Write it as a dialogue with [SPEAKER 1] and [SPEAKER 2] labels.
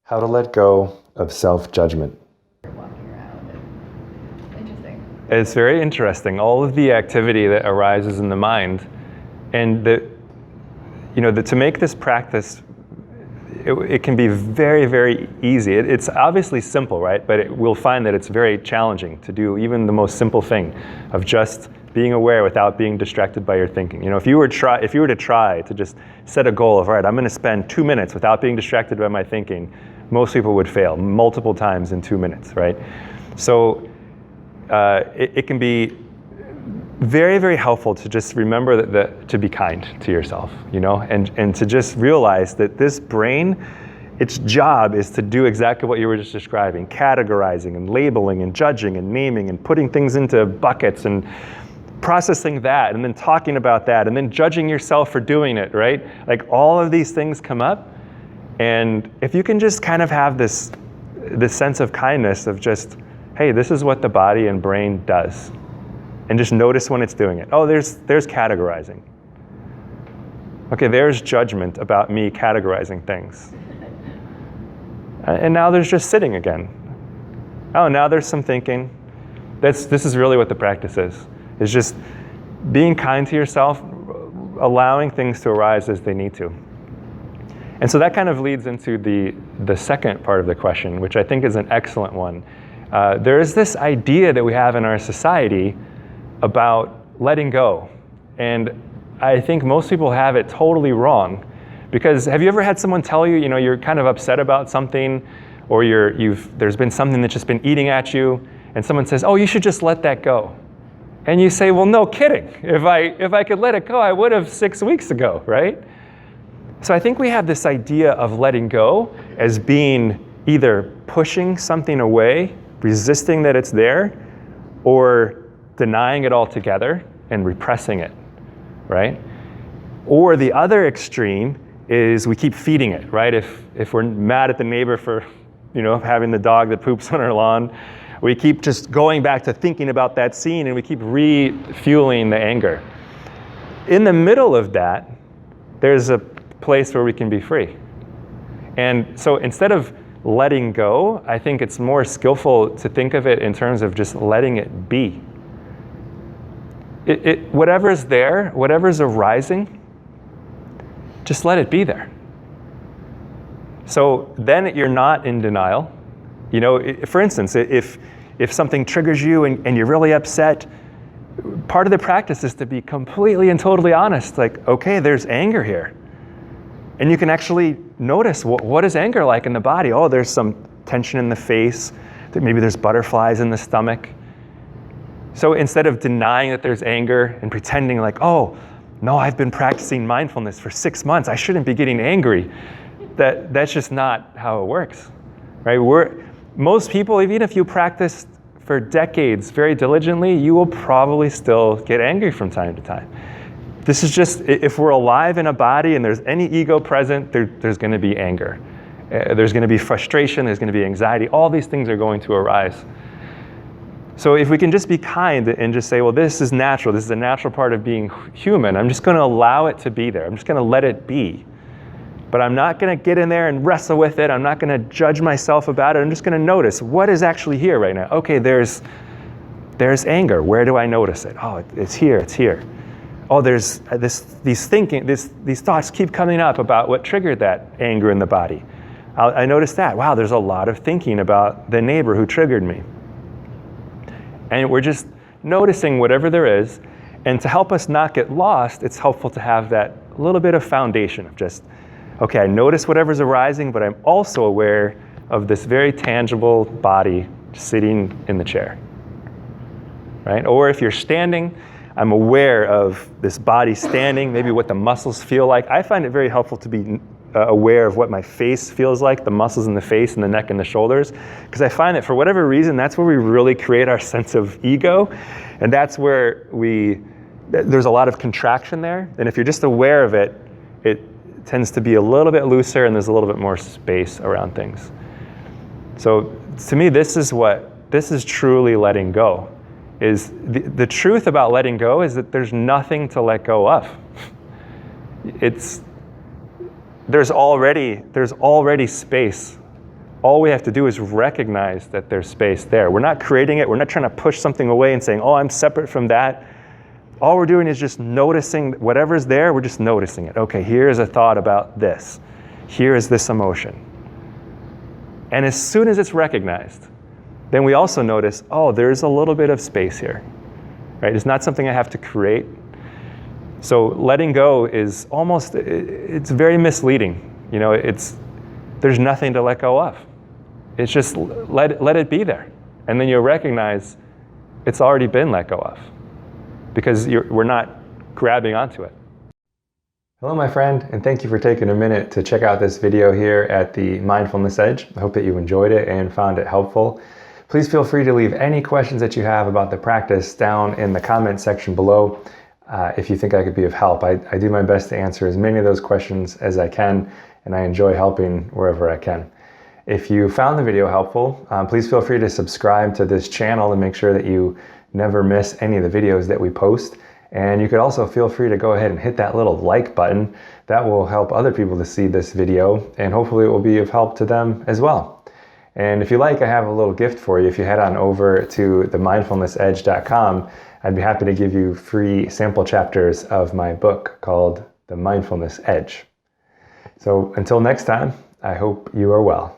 [SPEAKER 1] How to let go of self-judgment.
[SPEAKER 2] Walking around. Interesting.
[SPEAKER 3] It's very interesting. All of the activity that arises in the mind, and to make this practice, it can be very, very easy. It's obviously simple, right? But we'll find that it's very challenging to do even the most simple thing of just being aware without being distracted by your thinking. If you were to try to just set a goal of, all right, I'm going to spend 2 minutes without being distracted by my thinking, most people would fail multiple times in 2 minutes, right? So it can be very, very helpful to just remember that to be kind to yourself, and to just realize that this brain, its job is to do exactly what you were just describing, categorizing and labeling and judging and naming and putting things into buckets and processing that and then talking about that and then judging yourself for doing it, right? Like all of these things come up. And if you can just kind of have this sense of kindness of just, hey, this is what the body and brain does. And just notice when it's doing it. Oh, there's categorizing. Okay, there's judgment about me categorizing things. And now there's just sitting again. Oh, now there's some thinking. This is really what the practice is. It's just being kind to yourself, allowing things to arise as they need to. And so that kind of leads into the second part of the question, which I think is an excellent one. There is this idea that we have in our society about letting go. And I think most people have it totally wrong. Because have you ever had someone tell you, you're kind of upset about something, or there's been something that's just been eating at you, and someone says, oh, you should just let that go. And you say, well, no kidding. If I could let it go, I would have 6 weeks ago, right? So I think we have this idea of letting go as being either pushing something away, resisting that it's there, or denying it altogether and repressing it, right? Or the other extreme is we keep feeding it, right? If we're mad at the neighbor for, having the dog that poops on our lawn, we keep just going back to thinking about that scene and we keep refueling the anger. In the middle of that, there's a place where we can be free. And so instead of letting go, I think it's more skillful to think of it in terms of just letting it be. Whatever's there, whatever's arising, just let it be there. So then you're not in denial. For instance, if something triggers you and you're really upset, part of the practice is to be completely and totally honest. Like, okay, there's anger here. And you can actually notice what is anger like in the body. Oh, there's some tension in the face. Maybe there's butterflies in the stomach. So instead of denying that there's anger and pretending like, oh, no, I've been practicing mindfulness for 6 months. I shouldn't be getting angry. That's just not how it works, right? Most people, even if you practice for decades very diligently, you will probably still get angry from time to time. This is just, if we're alive in a body and there's any ego present, there's going to be anger. There's going to be frustration, there's going to be anxiety. All these things are going to arise. So if we can just be kind and just say, well, this is natural. This is a natural part of being human. I'm just going to allow it to be there. I'm just going to let it be. But I'm not going to get in there and wrestle with it. I'm not going to judge myself about it. I'm just going to notice what is actually here right now. Okay, there's anger. Where do I notice it? Oh, it's here. It's here. Oh, there's these thoughts keep coming up about what triggered that anger in the body. I noticed that. Wow, there's a lot of thinking about the neighbor who triggered me. And we're just noticing whatever there is. And to help us not get lost, it's helpful to have that little bit of foundation of just, okay, I notice whatever's arising, but I'm also aware of this very tangible body sitting in the chair, right? Or if you're standing, I'm aware of this body standing, maybe what the muscles feel like. I find it very helpful to be aware of what my face feels like, the muscles in the face and the neck and the shoulders, because I find that for whatever reason, that's where we really create our sense of ego, and that's where there's a lot of contraction there, and if you're just aware of it, it tends to be a little bit looser and there's a little bit more space around things. So to me, this is truly letting go. Is the truth about letting go is that there's nothing to let go of. There's already space all we have to do is recognize that there's space there. We're not creating it. We're not trying to push something away and saying, oh, I'm separate from that. All we're doing is just noticing whatever's there, we're just noticing it. Okay, here's a thought about this. Here is this emotion. And as soon as it's recognized, then we also notice, oh, there's a little bit of space here. Right? It's not something I have to create. So letting go is almost, it's very misleading. You know, there's nothing to let go of. It's just let it be there. And then you'll recognize it's already been let go of because we're not grabbing onto it.
[SPEAKER 1] Hello, my friend, and thank you for taking a minute to check out this video here at the Mindfulness Edge. I hope that you enjoyed it and found it helpful. Please feel free to leave any questions that you have about the practice down in the comment section below if you think I could be of help. I do my best to answer as many of those questions as I can, and I enjoy helping wherever I can. If you found the video helpful, please feel free to subscribe to this channel to make sure that you never miss any of the videos that we post. And you could also feel free to go ahead and hit that little like button. That will help other people to see this video, and hopefully it will be of help to them as well. And if you like, I have a little gift for you. If you head on over to themindfulnessedge.com, I'd be happy to give you free sample chapters of my book called The Mindfulness Edge. So until next time, I hope you are well.